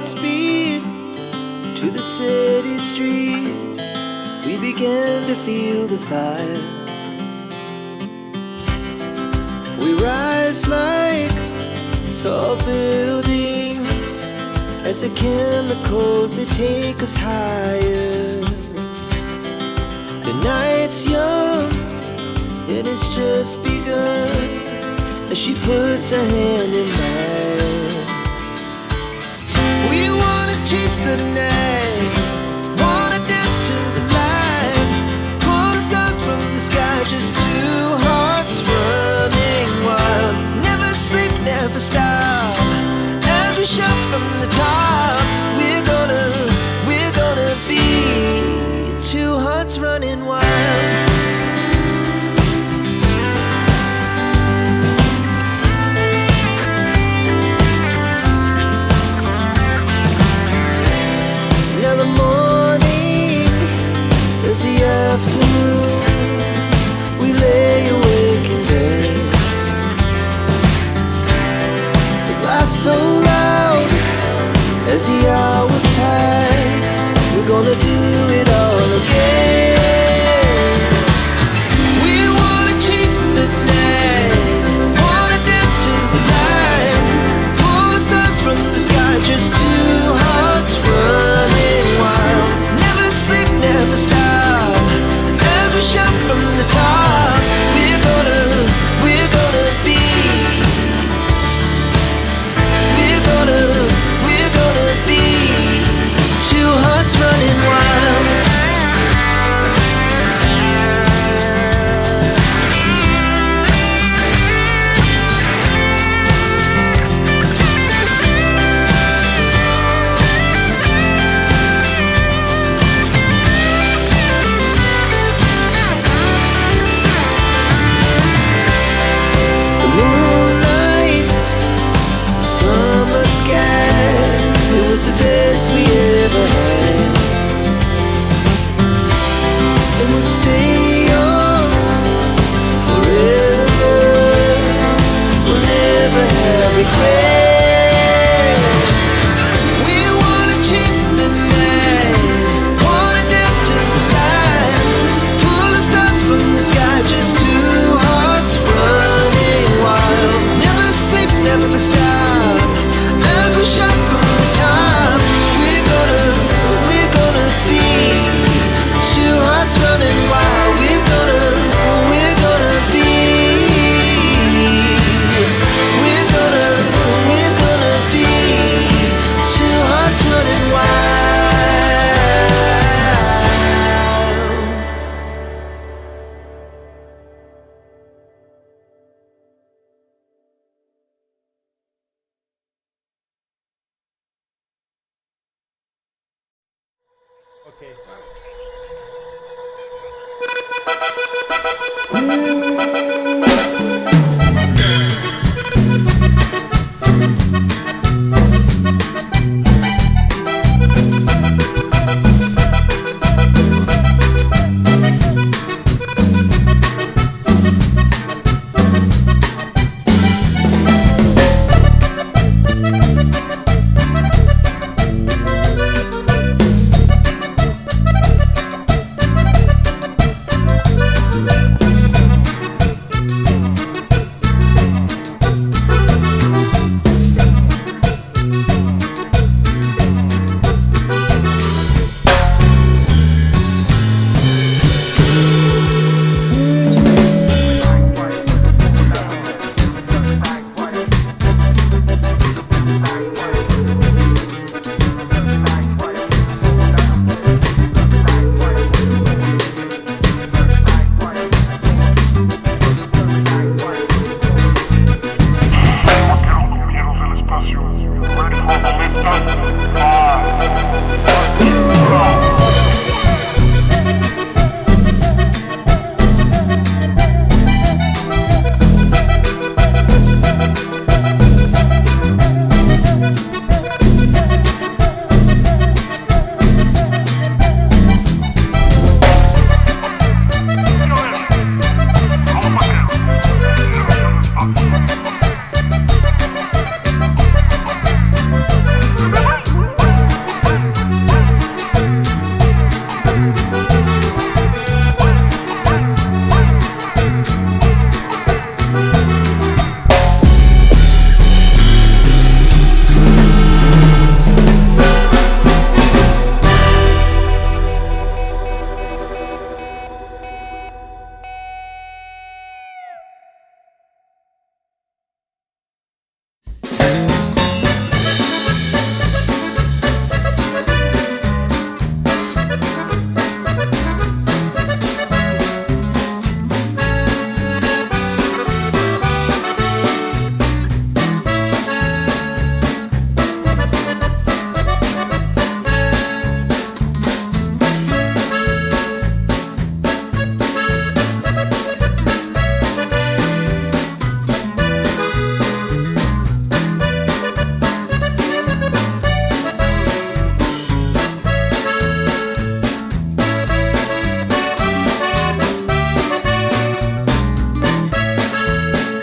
heart speed to the city streets. We began to feel the fire. We rise like tall buildings as the chemicals, they take us higher. The night's young and it's just begun as she puts her hand in mine. We wanna chase the night, wanna dance to the light, pull the stars from the sky, just two hearts running wild. Never sleep, never stop, as we shout from the top. We're gonna be two hearts running wild. Now the morning is the afternoon. We lay awake in bed. The laughs so loud as the hours pass. We're gonna do it all again. We wanna chase the night, wanna dance to the light, pull the stars from the sky, just two hearts running wild. Never sleep, never stop, as we shout from the top. We're gonna be, we're gonna be two hearts running wild. The moonlight, summer sky, it was the best we ever had. And we'll stay young forever. We'll never have regrets. We wanna chase the night, wanna dance to the light, pull the stars from the sky, just two hearts running wild. Never sleep, never stop, as we shout from the top. We're gonna be two hearts running wild. We're gonna be, we're gonna be two hearts running wild. Okay.